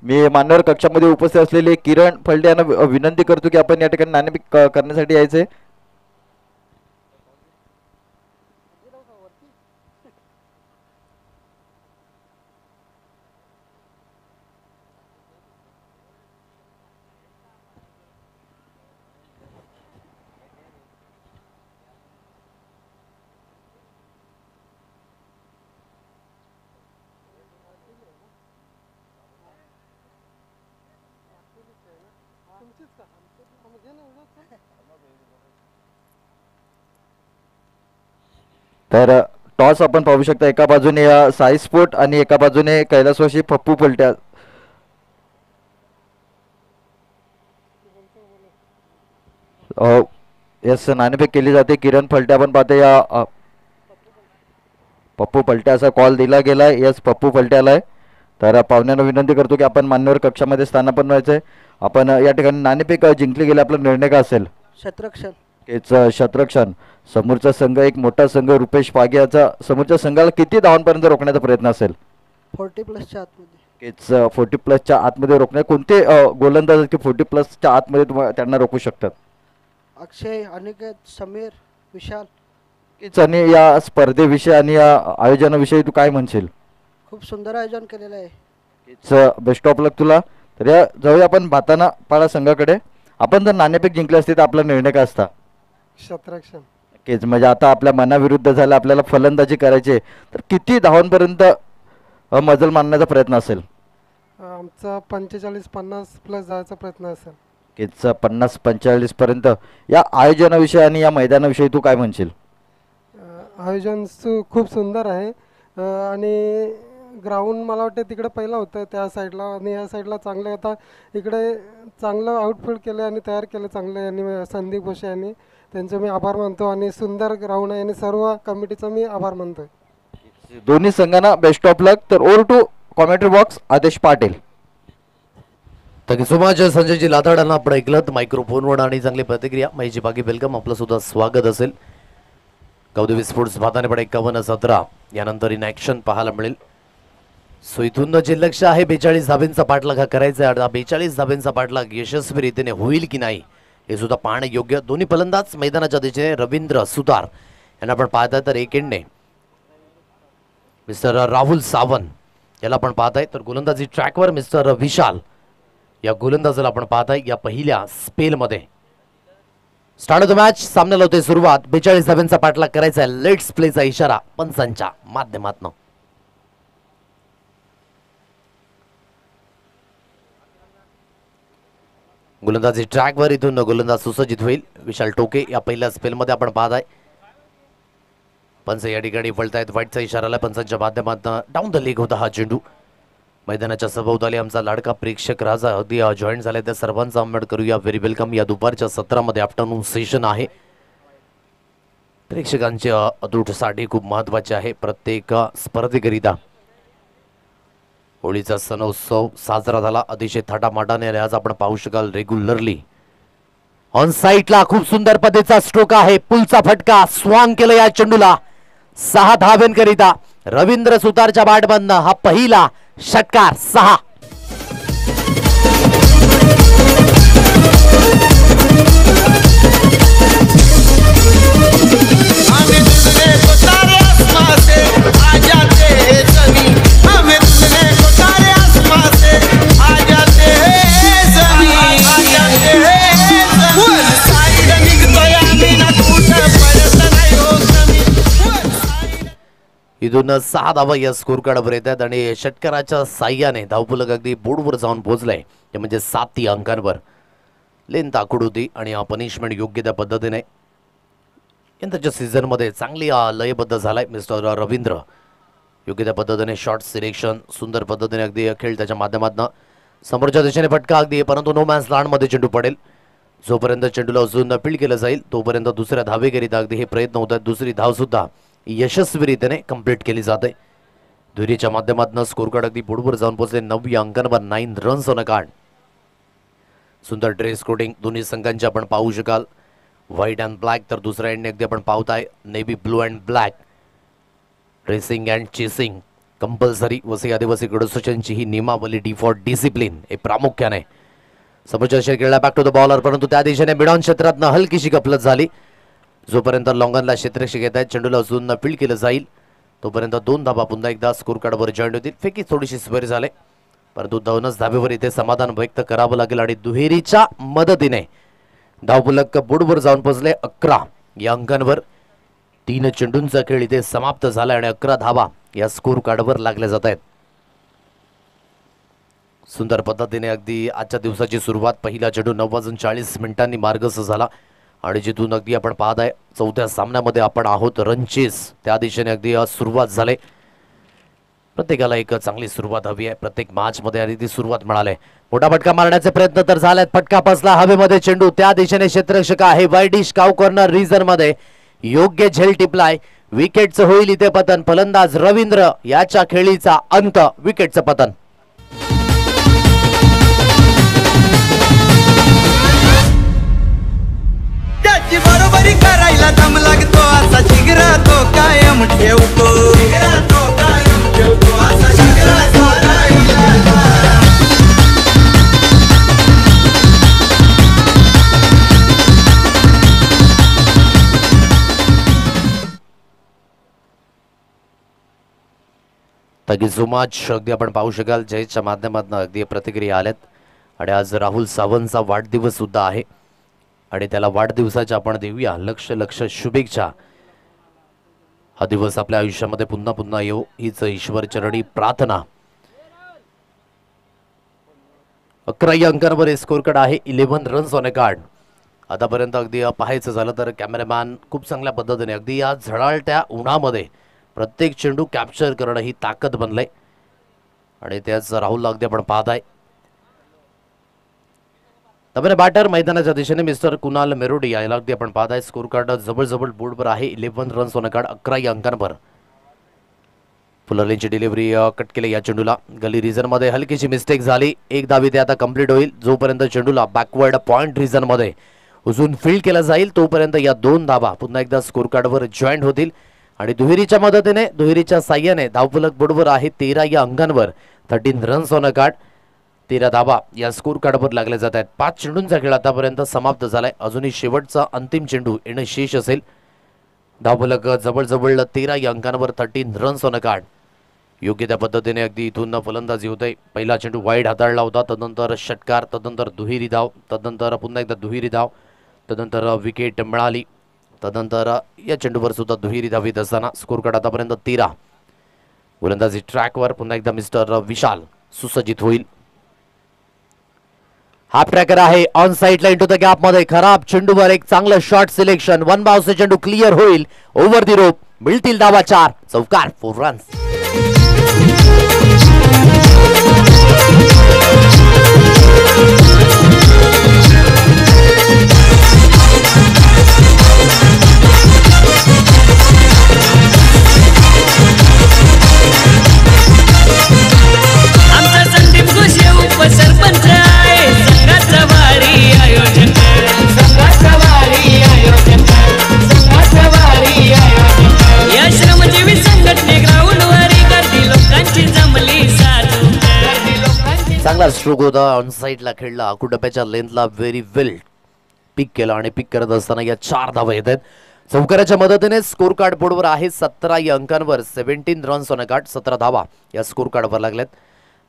मी मान्यवर कक्षामध्ये उपस्थित असलेले किरण फलटे यांना विनंती करतो की आपण या ठिकाणी नाणेफेक करण्यासाठी यायचे. तर टॉस आपण पाहू शकता, एका बाजूने साई स्पोर्ट आणि एका बाजूने कैलासवासी पप्पू पलट्या. यस, नाणेफेक केली जाते. किरण फलटे आपण पाहतो या पप्पू पलटे असा कॉल दिला गेलाय. यस, पप्पू पलटे आलाय. तर पाहुण्यांना विनंती करतो की आपण मान्यवर कक्षामध्ये स्थानापन्न व्हायचंय. आपण या ठिकाणी नाणेफेक जिंकली गेली, आपला निर्णय का असेल? शत्रक्षण. हेच शत्रक्षण. समोरचा संघ एक मोठा संघ रुपेश पाग्याचा, समोरच्या संघाला किती धावांपर्यंत रोखण्याचा प्रयत्न असेल? 40+ आतमध्ये. हेच 40+ आतमध्ये रोखणे. कोणते गोलंदाज की 40+ आतमध्ये तुम्हाला त्यांना रोखू शकतात? अक्षय, अनिकेत, समीर, विशाल. हेच. आणि या स्पर्धेविषयी आणि या आयोजनाविषयी तू काय म्हणशील? खूप सुंदर आयोजन केलेलं आहे. हेच, बेस्ट ऑफ लक तुला. तर या जाऊया आपण भाताना पाडा संघाकडे. आपण जर नाणेफेक जिंकले असते तर आपला निर्णय काय असता? शत्रक्षण. हेच, म्हणजे आता आपल्या मनाविरुद्ध झालं, आपल्याला फलंदाजी करायची आहे, तर किती धावांपर्यंत मजल मारण्याचा प्रयत्न असेल? आमचा 45-50+ जायचा प्रयत्न असेल. हेच, 50-45 पर्यंत. या आयोजनाविषयी आणि या मैदानाविषयी तू काय म्हणशील? आयोजन खूप सुंदर आहे आणि ग्राउंड मला वाटतं तिकडे पहिलं होतं त्या साईडला आणि या साईडला चांगलं. आता इकडे चांगलं आउटफिल्ड केलं आणि तयार केलं चांगलं यांनी, संदीप घोषे यांनी. त्यांचे मी आभार मानतो आणि सुंदर ग्राउंड आहे आणि सर्व कमिटीचा मी आभार मानतो. दोन्ही संघांना बेस्ट ऑफ लक. तर ओव्हर टू कॉमेंट्री बॉक्स आदेश Patil. Thank you so much Sanjayji लाथाडांना आपण ऐकलं मायक्रोफोनवर आणि चांगली प्रतिक्रिया. माहिती बाकी वेलकम, आपलं सुद्धा स्वागत असेल. गौदेवी स्पोर्ट्स भाताने पण 51-17 यानंतर इन ॲक्शन पाहायला मिळेल. सो इथून जे लक्ष आहे 42 धाब्यांचा पाठलाग हा करायचा आहे. 42 धाब्यांचा पाठलाग यशस्वी रीतीने होईल की नाही हे सुद्धा पाहणं योग्य. दोन्ही फलंदाज मैदानाच्या दिशेने रवींद्र सुतार यांना आपण पाहताय, तर एक एंडने मिस्टर राहुल सावंत याला आपण पाहताय. तर गोलंदाजी ट्रॅकवर मिस्टर विशाल या गोलंदाजाला आपण पाहताय. या पहिल्या स्पेलमध्ये स्टार्ट ऑफ द मॅच सामन्याला होते सुरुवात. 42 धाब्यांचा पाठलाग करायचा आहे. लेट्स प्लेचा इशारा पंचांच्या माध्यमातून. गोलंदाजी ट्रॅकवर इथून गोलंदाज सुसज्जित होईल. विशाल टोके या पहिल्या स्पेलमध्ये आपण पाहताय. पंच या ठिकाणी फलतायत. वाईटचा इशारा आला पंचांच्या माध्यमातून. डाऊन द लेग होता हा चेंडू. मैदानाच्या सभोवताली आमचा लाडका प्रेक्षक राजा अगदी जॉईन झाले, त्या सर्वांचा आंबेड करूया व्हेरी वेलकम. या दुपारच्या सत्रामध्ये आफ्टरनून सेशन आहे. प्रेक्षकांच्या अतूटसाठी खूप महत्वाचे आहे. प्रत्येक स्पर्धेकरिता होळीचा सण उत्सव साजरा झाला अतिशय थाटामाटाने. आज आपण पाहू शकाल रेग्युलरली ऑन साईटला खूप सुंदर पद्धतीचा स्ट्रोक आहे. पुलचा फटका स्वांग केला या चेंडूला. 6 धाब्यांकरिता रवींद्र सुतारच्या बॅटमधनं हा पहिला षटकार. 6. इथून 6 धावा या स्कोर कार्डवर येतात आणि षटकाराच्या साह्याने धावफलक अगदी बोर्डवर जाऊन पोहोचलाय. ते म्हणजे 7 अंकांवर. लेंथ आखूड होती आणि पनिशमेंट योग्य त्या पद्धतीने यंदाच्या सीझनमध्ये चांगली लयबद्ध झालाय मिस्टर रवींद्र. योग्य त्या पद्धतीने शॉर्ट सिलेक्शन सुंदर पद्धतीने अगदी खेळ त्याच्या माध्यमातून समोरच्या दिशेने फटका अगदी, परंतु नो मॅन्स लँडमध्ये चेंडू पडेल. जोपर्यंत चेंडूला उचलून फील्ड केलं जाईल तोपर्यंत दुसऱ्या धावेकरिता अगदी हे प्रयत्न होत आहेत. दुसरी धाव सुद्धा यशस्वीरित्याने कंप्लीट केली जाते. दुहेरीच्या माध्यमातून स्कोर कार्ड अगदी पुढवर जाऊन पोहोचले. 9 अंकांवर 9 रन्स ऑन अ कार्ड. सुंदर ड्रेस कोडिंग दोन्ही संघांचे आपण पाहू शकाल. व्हाईट अँड ब्लॅक, तर दुसऱ्या एंडने अगदी आपण पाहताय navy blue and black. Racing and chasing compulsory Vasai आदिवासी गडसूचनची ही नियमावली डिफॉल्ट डिसिप्लिन हे प्रामुख्याने समोरच्या खेळला. बॅक टू द बॉलर, परंतु त्या दिशेने मिडॉन क्षेत्रातनं हलकीशी गफलत झाली. जोपर्यंत लॉंगनला क्षेत्ररक्षक येत आहेत, चेंडूला उचलून फील्ड केलं जाईल तोपर्यंत 2 धाबा पुन्हा एकदा स्कोर कार्डवर जॉईंट होतील. फेकी थोडीशी स्वर झाले, परंतु 2च धाब्यावर इथे समाधान व्यक्त करावं लागेल आणि दुहेरीच्या मदतीने धावफलक बोर्डवर जाऊन पोहोचले. 11 या अंकांवर 3 चेंडूंचा खेळ इथे समाप्त झाला आणि 11 धावा या स्कोर कार्डवर लागल्या जात आहेत. सुंदर पद्धतीने अगदी आजच्या दिवसाची सुरुवात. पहिला चेंडू 9:40 मार्गस्थ झाला आणि जिथून अगदी आपण पाहत आहे 4थ्या सामन्यामध्ये आपण आहोत. रनचेस त्या दिशेने अगदी सुरुवात झाली. प्रत्येकाला एक चांगली सुरुवात हवी आहे. प्रत्येक मॅच मध्ये आणि ती सुरुवात मिळाली. मोठा फटका मारण्याचे प्रयत्न तर झालेत. फटका बसला हवेमध्ये. चेंडू त्या दिशेने क्षेत्ररक्षक आहे वाईडिश काव कॉर्नर रिजन मध्ये योग्य झेल टिपलाय. विकेटचं होईल इथे पतन. फलंदाज रवींद्र याच्या खेळीचा अंत. विकेटचं पतन. त्याची बरोबरी करायला दम लागतो असा शिगरा तो कायम ठेवतो. असा शिगरा तो कायम ठेवतो. Thank you so much. अगदी आपण पाहू शकाल जयच्या माध्यमातून अगदी प्रतिक्रिया आल्यात आणि आज राहुल सावंतचा वाढदिवस सुद्धा आहे आणि त्याला वाढदिवसाच्या आपण देऊया लक्ष शुभेच्छा. हा दिवस आपल्या आयुष्यामध्ये पुन्हा पुन्हा येऊ हीच ईश्वरचरणी प्रार्थना. 11 अंकांवर स्कोर कार्ड आहे. 11 रन्स ऑन अ कार्ड. आतापर्यंत अगदी पाहायचं झालं तर कॅमेरामॅन खूप चांगल्या पद्धतीने अगदी या झळाळत्या उन्हामध्ये प्रत्येक चेंडू कॅप्चर करणं ही ताकद बनलंय आणि त्याच राहुल अगदी आपण पाहताय. त्यामुळे बॅटर मैदानाच्या दिशेने मिस्टर कुणाल मेरोडिया याला अगदी आपण पाहताय. स्कोर कार्ड जबरजबर बोर्डवर आहे. 11 रन्स ऑन अ कार्ड. 11 अंकांवर. फुलरलीची डिलिव्हरी कट केली या चेंडूला. गली रिजन मध्ये हलकीशी मिस्टेक झाली. 1 धावी ते आता कंप्लीट होईल. जोपर्यंत चेंडूला बॅकवर्ड पॉइंट रिजन मध्ये उजून फील्ड केला जाईल तोपर्यंत या 2 धावा पुन्हा एकदा स्कोर कार्डवर जॉईंट होतील आणि दुहेरीच्या मदतीने दुहेरीच्या साह्याने धावफलक बोर्डवर आहे. 13 या अंकांवर 13 रन्स ऑन अ कार्ड. 13 धावा या स्कोर कार्डवर लागल्या जात आहेत. 5 चेंडूंचा खेळ आतापर्यंत समाप्त झालाय. अजूनही शेवटचा अंतिम चेंडू येणं शेष असेल. धावफलक जवळजवळ 13 या अंकांवर 13 रन्स ऑन अ कार्ड. योग्य त्या पद्धतीने अगदी इथून फलंदाजी होते. पहिला चेंडू वाईड हाताळला होता, तदनंतर षटकार, तदनंतर दुहेरी धाव, तदनंतर पुन्हा एकदा दुहेरी धाव, तदनंतर विकेट मिळाली, तदनंतर या चेंडूवर सुद्धा दुहेरी धावीत असताना स्कोर कार्ड आतापर्यंत 13. गोलंदाजी ट्रॅकवर पुन्हा एकदा मिस्टर विशाल सुसज्जित होईल. हाफ ट्रॅकर आहे ऑन साइडला इंटू द गॅप मध्ये. खराब चेंडूवर एक चांगलं शॉट सिलेक्शन. 1 बाउन्स चेंडू क्लिअर होईल ओव्हर दी रोप. मिळतील धावा 4. चौकार 4 रन्स. आमचा संदीप घोषे उपसरपंच आहे. संघाचं वारी आयोजन. संघाचं वारी आयोजन. संघाचं वारी आयोजन. या श्रमजीवी संघटने ग्राउंडवरी गर्दी लोकांची जमली साधू. चांगला स्ट्रोक होता. ऑन साइडला खेळला. आकुडप्याच्या लेंथला व्हेरी वेल पिक केला आणि पिक करत असताना या 4 धावा येत आहेत. चौकाराच्या मदतीने स्कोर कार्ड बोर्डवर आहे. 17 या अंकांवर 17 रन्स ऑन अ कार्ड. 17 धावा या स्कोर कार्डवर लागल्यात.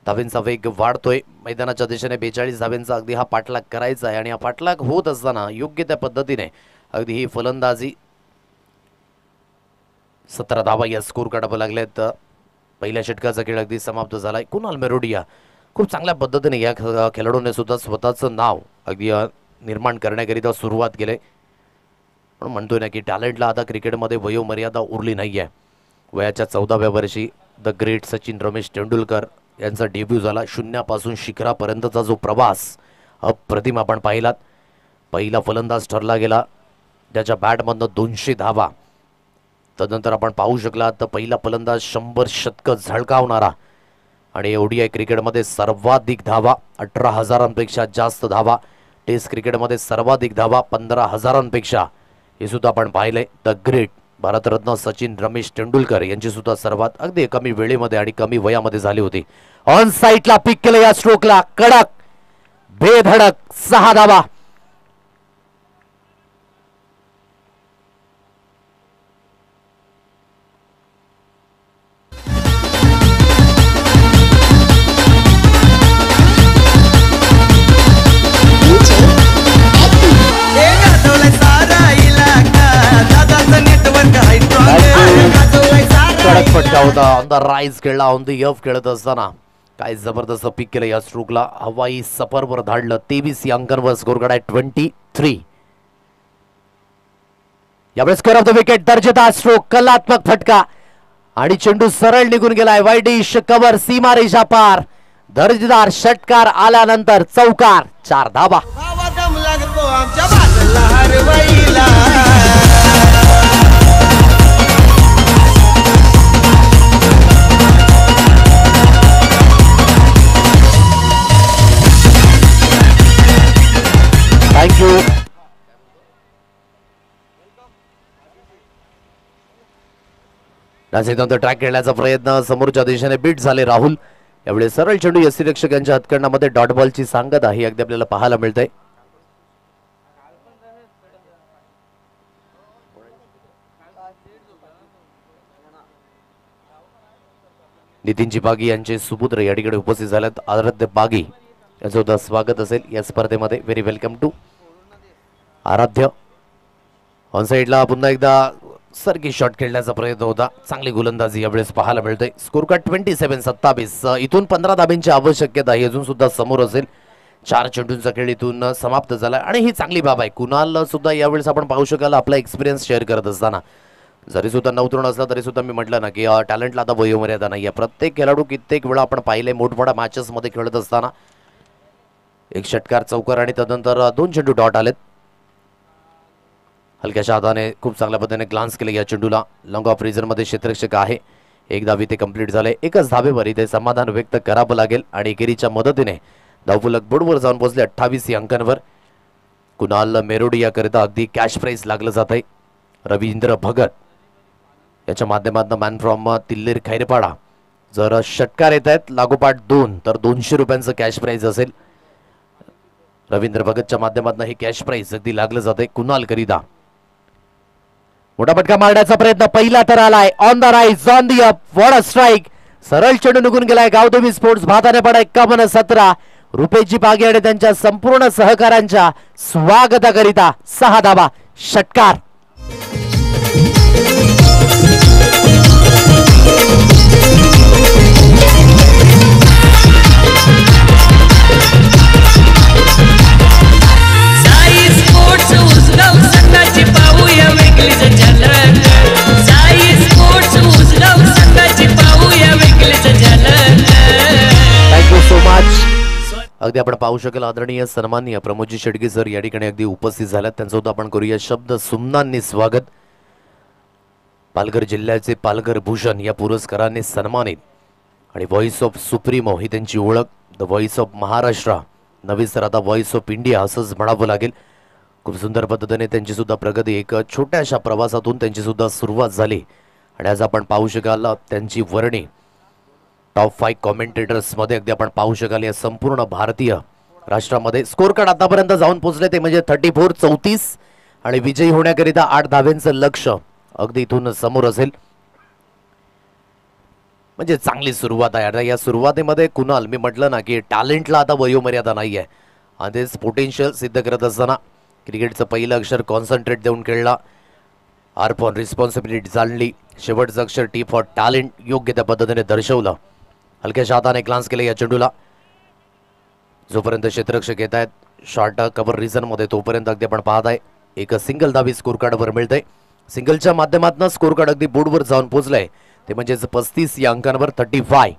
धावेंचा वेग वाढतोय. मैदानाच्या दिशेने 42 धावेंचा अगदी हा पाठलाग करायचा आहे आणि हा पाठलाग होत असताना योग्य त्या पद्धतीने अगदी ही फलंदाजी. 17 धावा या स्कोर कार्डवर लागल्यात. पहिल्या षटकाचा खेळ अगदी समाप्त झालाय. कुणाल मेरोडिया खूप चांगल्या पद्धतीने या खेळाडूने सुद्धा स्वतःचं नाव अगदी निर्माण करण्याकरिता सुरुवात केली. पण म्हणतोय ना की टॅलेंटला आता क्रिकेटमध्ये वयोमर्यादा उरली नाहीये. वयाच्या 14व्या वर्षी द ग्रेट सचिन रमेश तेंडुलकर यांचा डेब्यू झाला. शून्यापासून शिखरापर्यंतचा जो प्रवास अप्रतिम आपण पाहिलात. पहिला फलंदाज ठरला गेला, त्याच्या बॅटमधनं 200 धावा. तदनंतर आपण पाहू शकला तर पहिला फलंदाज 100 शतकं झळकावणारा आणि ओडीआय क्रिकेटमध्ये सर्वाधिक धावा 18,000पेक्षा जास्त धावा, टेस्ट क्रिकेटमध्ये सर्वाधिक धावा 15,000पेक्षा, हे सुद्धा आपण पाहिलंय. द ग्रेट भारतरत्न सचिन रमेश तेंडुलकर यांची सुद्धा सर्वात अगदी कमी वेळेमध्ये आणि कमी वयामध्ये झाली होती. ऑन साईडला पिक केलं या स्ट्रोकला, कडक बेधडक 6 धावा. कडक फटका होता. ऑन द राईज खेळला, ऑन द एफ खेळत असताना काय जबरदस्त पिक केलं या स्ट्रोकला, हवाई सफरवर धाडलं. 23 या अंकांवर स्कोर काढाय 23. यावेळेस स्कोर ऑफ द विकेट, दर्जेदार स्ट्रोक, कलात्मक फटका आणि चेंडू सरळ निघून गेलाय. वाईडिश कव्हर, सीमारेषा पार, दर्जेदार षटकार आल्यानंतर चौकार, 4 धावा. थँक्यू. त्यानंतर ट्रॅक खेळण्याचा प्रयत्न समोरच्या दिशेने बीट झाले राहुल. यावेळी सरळ चेंडू यष्टीरक्षक यांच्या हातकंडामध्ये डॉट बॉलची सांगत आहे, अगदी आपल्याला पाहायला मिळतंय. नितीनजी बागी यांचे सुपुत्र या ठिकाणी उपस्थित झाल्यात. आराध्य बागी यांचं सुद्धा स्वागत असेल या स्पर्धेमध्ये. व्हेरी वेलकम टू आराध्य. ऑन साईडला पुन्हा एकदा सरकी शॉट खेळण्याचा प्रयत्न होता, चांगली गोलंदाजी यावेळेस पाहायला मिळते. Score card 27-27. इथून 15 धाब्यांची आवश्यकता ही अजून सुद्धा समोर असेल. 4 चेंडूंचा खेळ इथून समाप्त झाला आणि ही चांगली बाब आहे. कुणाल सुद्धा यावेळेस आपण पाहू शकाल आपला एक्सपिरियन्स शेअर करत असताना, जरी सुद्धा नवतरुण असला तरी सुद्धा मी म्हटलं ना की टॅलेंटला आता वयोमर्यादा नाही आहे. प्रत्येक खेळाडू कित्येक वेळा आपण पाहिले मोठमोठ्या मॅचेसमध्ये खेळत असताना एक षटकार, चौकार आणि तदनंतर 2 चेंडू डॉट आलेत. हलक्याच्या हाताने खूप चांगल्या पद्धतीने ग्लान्स केले या चेंडूला. लॉंग ऑफ रिझनमध्ये क्षेत्ररक्षक आहे. 1 धावे ते कंप्लीट झाले. एकच धावेवर इथे समाधान व्यक्त करावं लागेल आणि एकेरीच्या मदतीने धावफलक बोर्डवर जाऊन पोहोचले 28 अंकांवर. कुणाल मेरोडिया करिता अगदी कॅश प्राइज लागलं जात आहे. रवींद्र भगत याच्या माध्यमातून मॅन फ्रॉम तिल्लेर खैरपाडा. जर षटकार येत आहेत लागोपाठ 2 तर 200 रुपयांचं कॅश प्राइज असेल. रवींद्र भगतच्या माध्यमातून हे कॅश प्राइज अगदी लागलं जाते कुणाल करिता. मोठा फटका मारण्याचा प्रयत्न पहिला तर आलाय. On the rise, on the up, what a strike. सरळ चेंडू निघून गेलाय. गावदेवी स्पोर्ट्स भाताने पडा 51-17. रुपेशजी बागे आणि त्यांच्या संपूर्ण सहकाऱ्यांच्या स्वागताकरिता 6 धावा, षटकार. Thank you so much. अगदी आपण पाहू शकाल आदरणीय सन्माननीय प्रमोदजी शेडगे सर या ठिकाणी अगदी उपस्थित झाल्यात. त्यांचं सुद्धा आपण करूया शब्द सुमनांनी स्वागत. पालघर जिल्ह्याचे पालघर भूषण या पुरस्काराने सन्मानित आणि व्हॉइस ऑफ सुप्रीमो ही त्यांची ओळख. द व्हॉइस ऑफ महाराष्ट्र, नवी सर आता व्हॉइस ऑफ इंडिया असंच म्हणावं लागेल. खूप सुंदर पद्धतीने त्यांची सुद्धा प्रगती, एक छोट्याशा प्रवासातून त्यांची सुद्धा सुरुवात झाली आणि आज आपण पाहू शकाल त्यांची वर्णी टॉप 5 कॉमेंटेटर्स मध्ये अगदी आपण पाहू शकाल या संपूर्ण भारतीय राष्ट्रामध्ये. स्कोर कार्ड आतापर्यंत जाऊन पोहोचले ते म्हणजे 34-34 आणि विजयी होण्याकरिता 8 धाव्यांचं लक्ष अगदी इथून समोर असेल. म्हणजे चांगली सुरुवात आहे. आता या सुरुवातीमध्ये कुणाल, मी म्हटलं ना की टॅलेंटला आता वयोमर्यादा नाही आहे आणि तेच पोटेन्शियल सिद्ध करत असताना क्रिकेटचं पहिलं अक्षर कॉन्सन्ट्रेट देऊन खेळला. आर फॉर रिस्पॉन्सिबिलिटी जाणली. शेवटचं अक्षर टी फॉर टॅलेंट योग्य त्या पद्धतीने दर्शवलं. हलक्याच्या हाताने ग्लान्स केले या चेंडूला. जोपर्यंत क्षेत्ररक्षक येत आहेत शॉर्ट कव्हर रिझन मध्ये तोपर्यंत अगदी आपण पाहत आहे एक सिंगल धावी स्कोर कार्डवर मिळते. सिंगलच्या माध्यमातून स्कोर कार्ड अगदी बोर्डवर जाऊन पोहोचलंय ते म्हणजेच 35 या अंकांवर 35.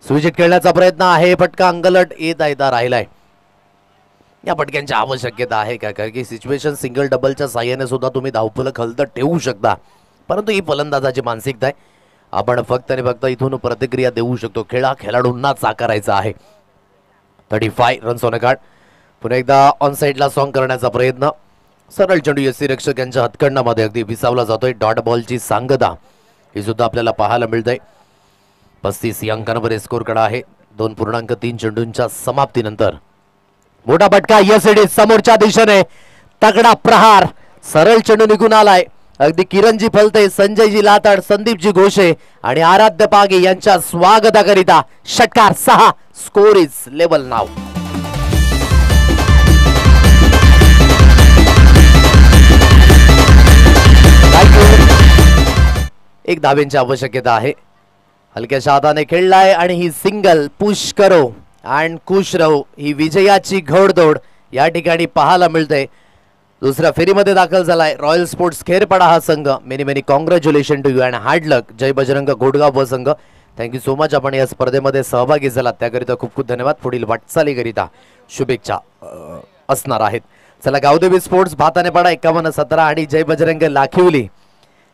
स्विचिट खेळण्याचा प्रयत्न आहे, फटका अंगलट येता राहिलाय. या फटक्यांची आवश्यकता आहे का, कारण की सिच्युएशन सिंगल डबलच्या साह्याने सुद्धा तुम्ही धावफलक हलत ठेवू शकता, परंतु ही फलंदाजाची मानसिकता आहे. आपण फक्त आणि फक्त इथून प्रतिक्रिया देऊ शकतो. खेळाडूंना साकारायचा आहे. 35 रन्स ऑन कार्ड. पुन्हा एकदा ऑन साईडला सॉंग करण्याचा प्रयत्न. सरळ चेंडू यष्टी रक्षक यांच्या हातखंडामध्ये अगदी विसावला जातोय. डॉट बॉलची सांगता ही सुद्धा आपल्याला पाहायला मिळते. 35 या अंकांवर स्कोर कडा आहे. 2.3 चेंडूंच्या समाप्तीनंतर मोठा फटका यस समोरच्या दिशेने तगडा प्रहार. सरळ चेंडू निघून आलाय. अगदी किरणजी फलते, संजयजी लाताड, संदीपजी घोषे आणि आराध्य पागे यांच्या स्वागताकरिता षटकार 6. स्कोर इज लेवल नाव. एक धावेंची आवश्यकता आहे. हलक्याशा हाताने खेळलाय आणि ही सिंगल. पुश करो अँड खुश रहो ही विजयाची घोडदौड या ठिकाणी पाहायला मिळते. दुसऱ्या फेरीमध्ये दाखल झालाय रॉयल स्पोर्ट्स खेरपाडा हा संघ. Many congratulation to you and hard luck. जय बजरंग गोडगाव व संघ, थँक्यू सो मच. आपण या स्पर्धेमध्ये सहभागी झालात त्याकरिता खूप खूप धन्यवाद. पुढील वाटचालीकरिता शुभेच्छा असणार आहेत. चला, गावदेवी स्पोर्ट्स भातानेपाडा 51-17 आणि जय बजरंग लाखिवली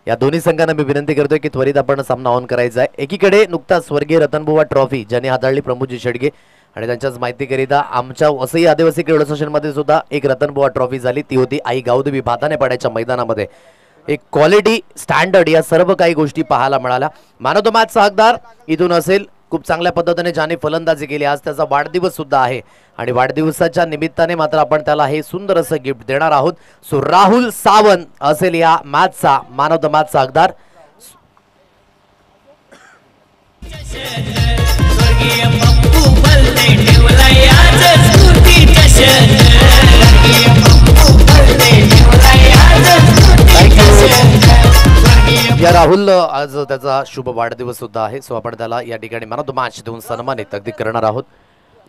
या दोन्ही संघांना मी विनंती करतोय की त्वरित आपण सामना ऑन करायचा आहे. एकीकडे नुकताच स्वर्गीय रतनबुवा ट्रॉफी ज्यांनी हाताळली प्रमोदजी शेडगे आणि त्यांच्याच माहितीकरिता आमच्या वसई आदिवासी क्रीडा असोसिएशनमध्ये सुद्धा एक रतनबुवा ट्रॉफी झाली. ती होती आई गावदेवी भातानेपाड्याच्या मैदानामध्ये. एक क्वालिटी स्टँडर्ड या सर्व काही गोष्टी पाहायला मिळाल्या. मॅन ऑफ द मॅचचा हकदार इथून असेल. खूप चांगल्या पद्धतीने ज्याने फलंदाजी केली. आज त्याचा वाढदिवस सुद्धा आहे आणि वाढदिवसाच्या निमित्ताने मात्र आपण त्याला हे सुंदर असं गिफ्ट देणार आहोत. सो राहुल सावंत असेल या मॅचचा मॅन ऑफ द मॅचचा हकदार. या राहुल आज त्याचा शुभ वाढदिवस सुद्धा आहे. सो आपण त्याला या ठिकाणी मॅन ऑफ द मॅच देऊन सन्मानित अगदी करणार आहोत.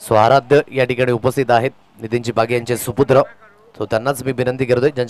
सो आराध्य या ठिकाणी उपस्थित आहेत नितीनजी बागे यांचे सुपुत्र. सो त्यांनाच मी विनंती करतोय ज्यांच्या